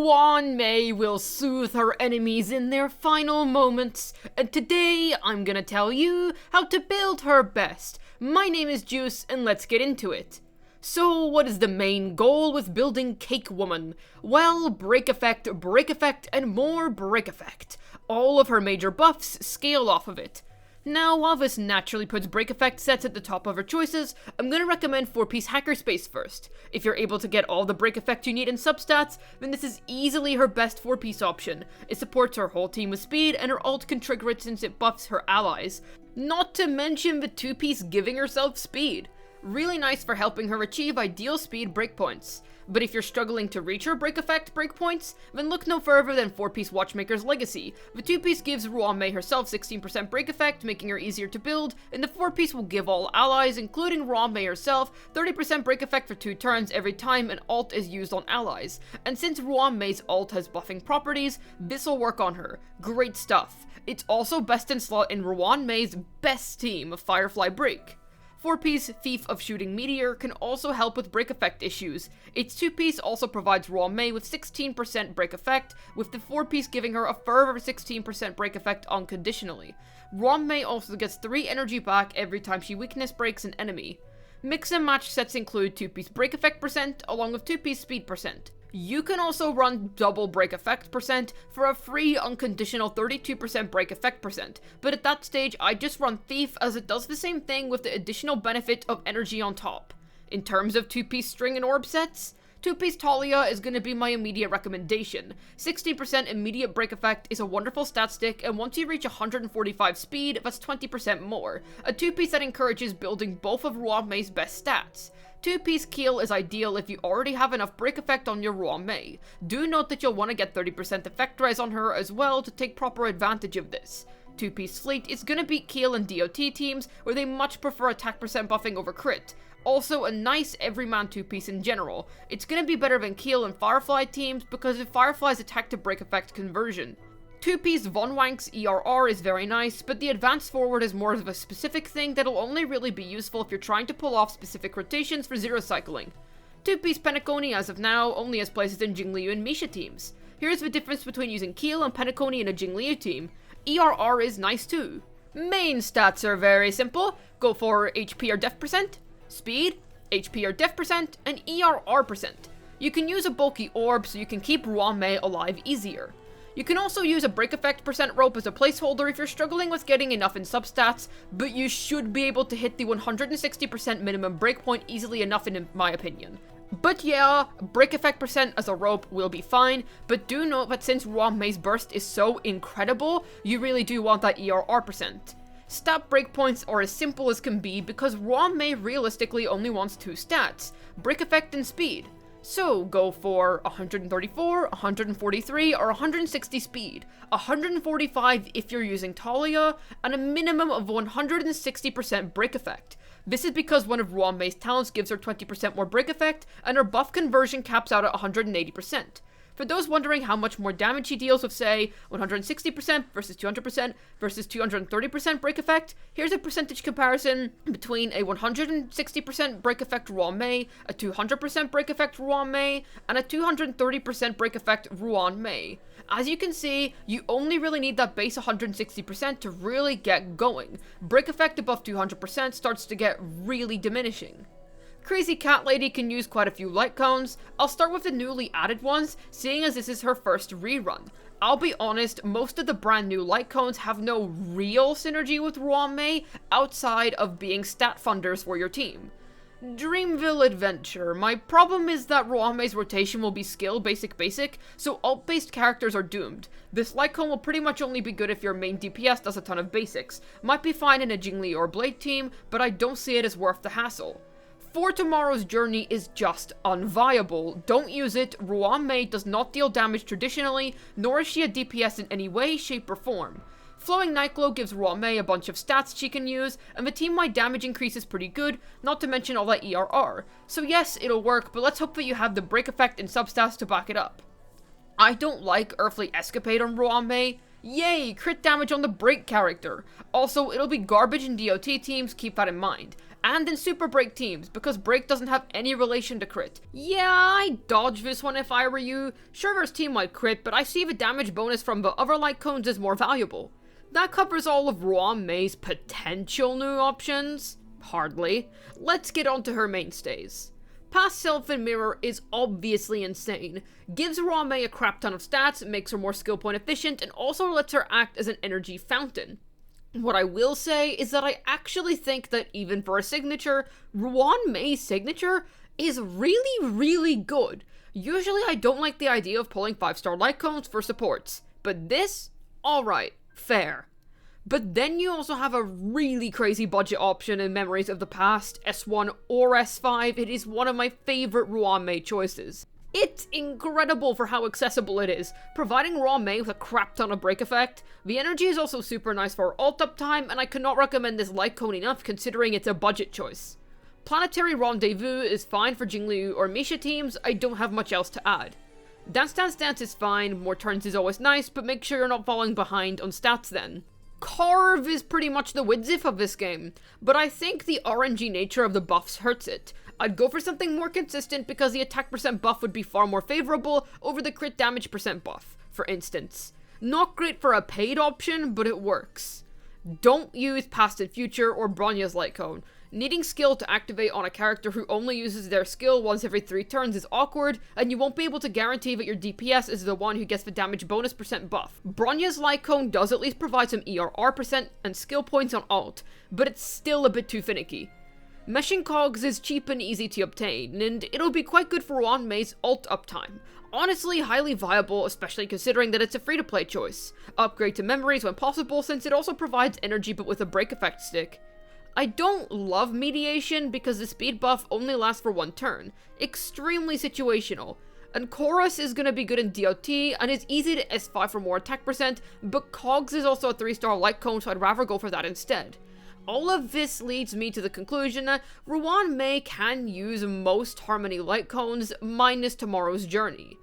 Ruan Mei will soothe her enemies in their final moments, and today I'm gonna tell you how to build her best. My name is Juice, and let's get into it. So, what is the main goal with building Cake Woman? Well, break effect, and more break effect. All of her major buffs scale off of it. Now, while this naturally puts break effect sets at the top of her choices, I'm gonna recommend 4-piece Hackerspace first. If you're able to get all the break effect you need in substats, then this is easily her best 4-piece option. It supports her whole team with speed, and her ult can trigger it since it buffs her allies. Not to mention the 2-piece giving herself speed. Really nice for helping her achieve ideal speed breakpoints. But if you're struggling to reach her break effect breakpoints, then look no further than 4-piece Watchmaker's Legacy. The 2-piece gives Ruan Mei herself 16% break effect, making her easier to build, and the 4-piece will give all allies, including Ruan Mei herself, 30% break effect for 2 turns every time an ult is used on allies. And since Ruan Mei's ult has buffing properties, this'll work on her. Great stuff. It's also best in slot in Ruan Mei's best team of Firefly Break. 4-piece Thief of Shooting Meteor can also help with break effect issues. Its 2-piece also provides Ruan Mei with 16% break effect, with the 4-piece giving her a further 16% break effect unconditionally. Ruan Mei also gets 3 energy back every time she weakness breaks an enemy. Mix and match sets include 2-piece break effect percent along with 2-piece speed percent. You can also run double break effect percent for a free unconditional 32% break effect percent, but at that stage I just run Thief as it does the same thing with the additional benefit of energy on top. In terms of 2-piece string and orb sets, 2-piece Talia is going to be my immediate recommendation. 16% immediate break effect is a wonderful stat stick, and once you reach 145 speed, that's 20% more. A 2-piece that encourages building both of Ruan Mei's best stats. 2-piece Keel is ideal if you already have enough break effect on your Ruan Mei. Do note that you'll want to get 30% effect res on her as well to take proper advantage of this. 2-piece Fleet is going to beat Keel and DOT teams where they much prefer attack percent buffing over crit. Also a nice everyman 2-piece in general. It's going to be better than Keel and Firefly teams because of Firefly's attack to break effect conversion. 2-piece Von Wank's ERR is very nice, but the advanced forward is more of a specific thing that'll only really be useful if you're trying to pull off specific rotations for zero cycling. 2-piece Penacony as of now only has places in Jingliu and Misha teams. Here's the difference between using Keel and Penacony in a Jingliu team. ERR is nice too. Main stats are very simple. Go for HP or def percent, speed, HP or def percent, and ERR percent. You can use a bulky orb so you can keep Ruan Mei alive easier. You can also use a break effect percent rope as a placeholder if you're struggling with getting enough in substats, but you should be able to hit the 160% minimum breakpoint easily enough in my opinion. But yeah, break effect percent as a rope will be fine, but do note that since Ruan Mei's burst is so incredible, you really do want that ERR percent. Stat breakpoints are as simple as can be because Ruan Mei realistically only wants 2 stats, break effect and speed. So go for 134, 143, or 160 speed, 145 if you're using Talia, and a minimum of 160% break effect. This is because one of Ruan Mei's talents gives her 20% more break effect, and her buff conversion caps out at 180%. For those wondering how much more damage she deals with, say, 160% versus 200% versus 230% break effect, here's a percentage comparison between a 160% break effect Ruan Mei, a 200% break effect Ruan Mei, and a 230% break effect Ruan Mei. As you can see, you only really need that base 160% to really get going. Break effect above 200% starts to get really diminishing. Crazy Cat Lady can use quite a few Lightcones. I'll start with the newly added ones, seeing as this is her first rerun. I'll be honest, most of the brand new Lightcones have no real synergy with Ruan Mei outside of being stat funders for your team. Dreamville Adventure. My problem is that Ruan Mei's rotation will be skill basic, so ult-based characters are doomed. This Lightcone will pretty much only be good if your main DPS does a ton of basics. Might be fine in a Jingli or Blade team, but I don't see it as worth the hassle. For Tomorrow's Journey is just unviable. Don't use it. Ruan Mei does not deal damage traditionally, nor is she a DPS in any way, shape, or form. Flowing Nightglow gives Ruan Mei a bunch of stats she can use, and the team-wide damage increase is pretty good, not to mention all that ERR. So yes, it'll work, but let's hope that you have the break effect and substats to back it up. I don't like Earthly Escapade on Ruan Mei. Yay, crit damage on the break character. Also, it'll be garbage in DOT teams, keep that in mind. And in super break teams, because break doesn't have any relation to crit. Yeah, I'd dodge this one if I were you. Sure, there's team-wide crit, but I see the damage bonus from the other Lightcones is more valuable. That covers all of Ruan Mei's potential new options. Hardly. Let's get on to her mainstays. Past Self and Mirror is obviously insane. Gives Ruan Mei a crap ton of stats, makes her more skill point efficient, and also lets her act as an energy fountain. What I will say is that I actually think that even for a signature, Ruan Mei's signature is really good. Usually I don't like the idea of pulling 5-star Lightcones for supports, but this, alright, fair. But then you also have a really crazy budget option in Memories of the Past, S1 or S5. It is one of my favorite Ruan Mei choices. It's incredible for how accessible it is, providing Ruan Mei with a crap ton of break effect. The energy is also super nice for ult uptime, and I cannot recommend this Lightcone enough considering it's a budget choice. Planetary Rendezvous is fine for Jingliu or Misha teams. I don't have much else to add. Dance Dance Dance is fine, more turns is always nice, but make sure you're not falling behind on stats then. Carve is pretty much the Widzif of this game, but I think the RNG nature of the buffs hurts it. I'd go for something more consistent because the attack percent buff would be far more favorable over the crit damage percent buff, for instance. Not great for a paid option, but it works. Don't use Past and Future or Bronya's Lightcone. Needing skill to activate on a character who only uses their skill once every 3 turns is awkward, and you won't be able to guarantee that your DPS is the one who gets the damage bonus percent buff. Bronya's Lightcone does at least provide some ERR percent and skill points on ult, but it's still a bit too finicky. Meshing Cogs is cheap and easy to obtain, and it'll be quite good for Ruan Mei's ult uptime. Honestly, highly viable, especially considering that it's a free-to-play choice. Upgrade to Memories when possible, since it also provides energy but with a break effect stick. I don't love Mediation because the speed buff only lasts for 1 turn. Extremely situational. And Chorus is gonna be good in DOT, and is easy to S5 for more attack percent, but Cogs is also a 3-star Lightcone, so I'd rather go for that instead. All of this leads me to the conclusion that Ruan Mei can use most Harmony Lightcones, minus Tomorrow's Journey.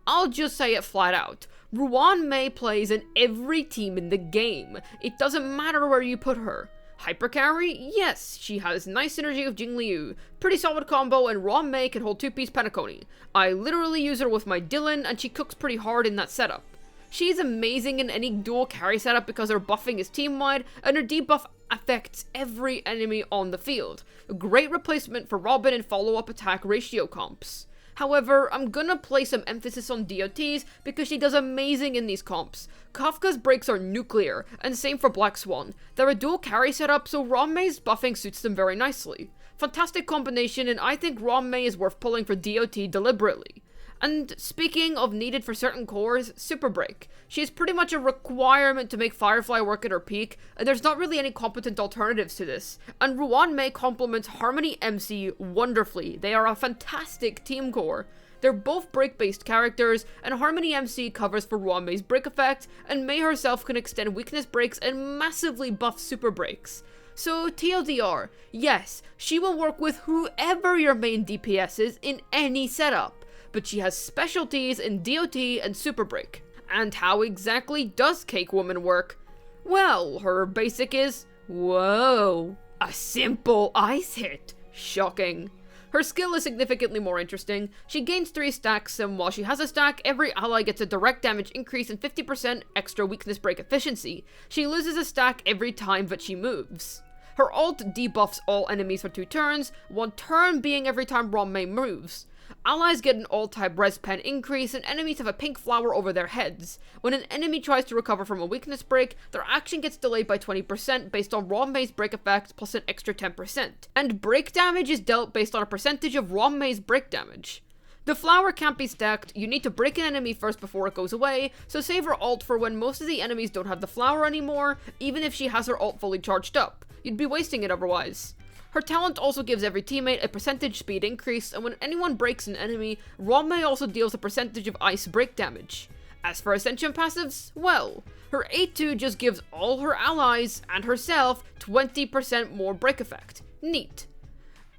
I'll just say it flat out. Ruan Mei plays in every team in the game. It doesn't matter where you put her. Hypercarry? Yes, she has nice synergy with Jingliu. Pretty solid combo, and Ruan Mei can hold 2-piece Penacony. I literally use her with my Dylan, and she cooks pretty hard in that setup. She's amazing in any dual carry setup because her buffing is team-wide, and her debuff affects every enemy on the field. A great replacement for Robin in follow-up attack ratio comps. However, I'm gonna place some emphasis on DOTs because she does amazing in these comps. Kafka's breaks are nuclear, and same for Black Swan. They're a dual carry setup, so Ruan Mei's buffing suits them very nicely. Fantastic combination, and I think Ruan Mei is worth pulling for DOT deliberately. And speaking of needed for certain cores, Super Break. She is pretty much a requirement to make Firefly work at her peak, and there's not really any competent alternatives to this. And Ruan Mei complements Harmony MC wonderfully. They are a fantastic team core. They're both break-based characters, and Harmony MC covers for Ruan Mei's break effect, and Mei herself can extend weakness breaks and massively buff super breaks. So TLDR, yes, she will work with whoever your main DPS is in any setup, but she has specialties in DOT and Super Break. And how exactly does Cake Woman work? Well, her basic is, whoa, a simple ice hit. Shocking. Her skill is significantly more interesting. She gains 3 stacks, and while she has a stack, every ally gets a direct damage increase and 50% extra weakness break efficiency. She loses a stack every time that she moves. Her ult debuffs all enemies for 2 turns, 1 turn being every time Ruan Mei moves. Allies get an ult-type res pen increase, and enemies have a pink flower over their heads. When an enemy tries to recover from a weakness break, their action gets delayed by 20% based on Ruan Mei's break effect plus an extra 10%. And break damage is dealt based on a percentage of Ruan Mei's break damage. The flower can't be stacked, you need to break an enemy first before it goes away, so save her ult for when most of the enemies don't have the flower anymore, even if she has her ult fully charged up. You'd be wasting it otherwise. Her talent also gives every teammate a percentage speed increase, and when anyone breaks an enemy, Ruan Mei also deals a percentage of ice break damage. As for Ascension passives, well, her A2 just gives all her allies, and herself, 20% more break effect. Neat.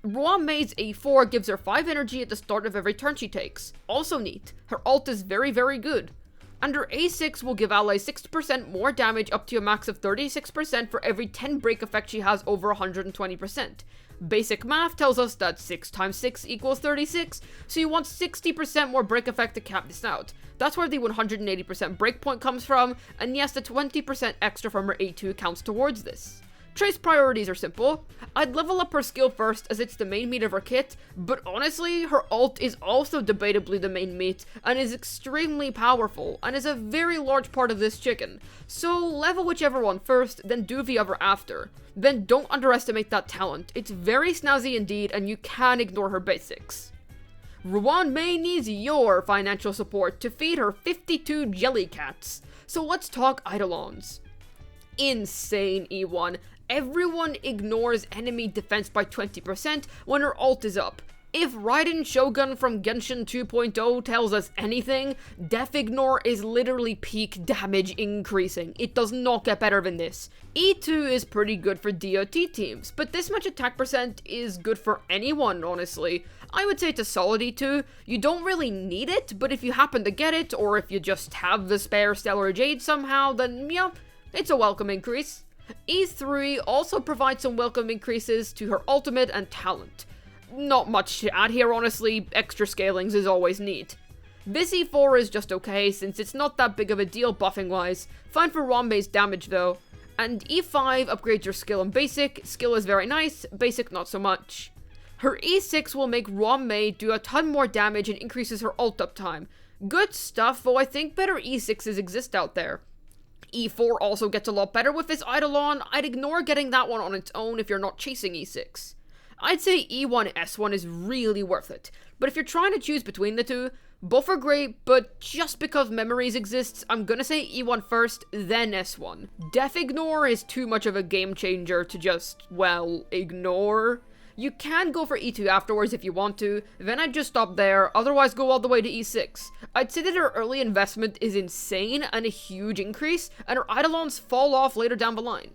Ruan Mei's A4 gives her 5 energy at the start of every turn she takes. Also neat. Her ult is very good. and her A6 will give allies 60% more damage up to a max of 36% for every 10 break effect she has over 120%. Basic math tells us that 6 times 6 equals 36, so you want 60% more break effect to cap this out. That's where the 180% breakpoint comes from, and yes, the 20% extra from her A2 counts towards this. Trace priorities are simple. I'd level up her skill first as it's the main meat of her kit, but honestly, her ult is also debatably the main meat, and is extremely powerful, and is a very large part of this chicken. So level whichever one first, then do the other after. Then don't underestimate that talent. It's very snazzy indeed, and you can ignore her basics. Ruan Mei needs your financial support to feed her 52 jelly cats. So let's talk Eidolons. Insane E1. Everyone ignores enemy defense by 20% when her ult is up. If Raiden Shogun from Genshin 2.0 tells us anything, Def Ignore is literally peak damage increasing. It does not get better than this. E2 is pretty good for DOT teams, but this much attack percent is good for anyone, honestly. I would say it's a solid E2. You don't really need it, but if you happen to get it, or if you just have the spare Stellar Jade somehow, then yeah, it's a welcome increase. E3 also provides some welcome increases to her ultimate and talent. Not much to add here, honestly. Extra scalings is always neat. This E4 is just okay, since it's not that big of a deal buffing-wise. Fine for Ruan Mei's damage, though. And E5 upgrades your skill and basic. Skill is very nice, basic not so much. Her E6 will make Ruan Mei do a ton more damage and increases her ult up time. Good stuff, though I think better E6s exist out there. E4 also gets a lot better with this Eidolon. I'd ignore getting that one on its own if you're not chasing E6. I'd say E1 S1 is really worth it, but if you're trying to choose between the two, both are great, but just because memories exists, I'm gonna say E1 first, then S1. Def Ignore is too much of a game changer to just, well, ignore. You can go for E2 afterwards if you want to, then I'd just stop there, otherwise go all the way to E6. I'd say that her early investment is insane and a huge increase, and her Eidolons fall off later down the line.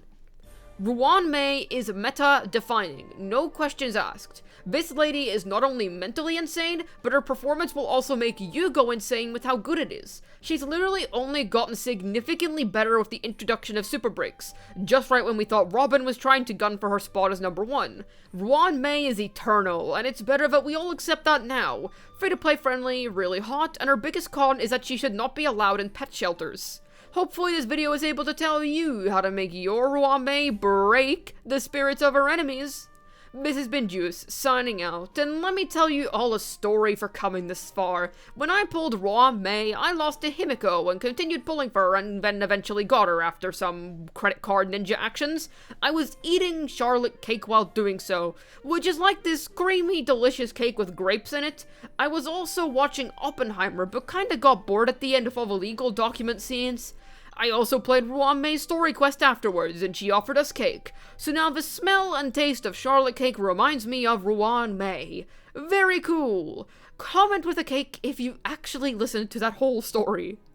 Ruan Mei is meta-defining, no questions asked. This lady is not only mentally insane, but her performance will also make you go insane with how good it is. She's literally only gotten significantly better with the introduction of super breaks, just right when we thought Robin was trying to gun for her spot as number 1. Ruan Mei is eternal, and it's better that we all accept that now. Free-to-play friendly, really hot, and her biggest con is that she should not be allowed in pet shelters. Hopefully this video is able to tell you how to make your Ruan Mei break the spirits of her enemies. This has been Juice, signing out, and let me tell you all a story for coming this far. When I pulled Ruan Mei, I lost to Himiko and continued pulling for her and then eventually got her after some credit card ninja actions. I was eating Charlotte cake while doing so, which is like this creamy, delicious cake with grapes in it. I was also watching Oppenheimer, but kinda got bored at the end of all the legal document scenes. I also played Ruan Mei's story quest afterwards, and she offered us cake. So now the smell and taste of Charlotte cake reminds me of Ruan Mei. Very cool. Comment with a cake if you actually listened to that whole story.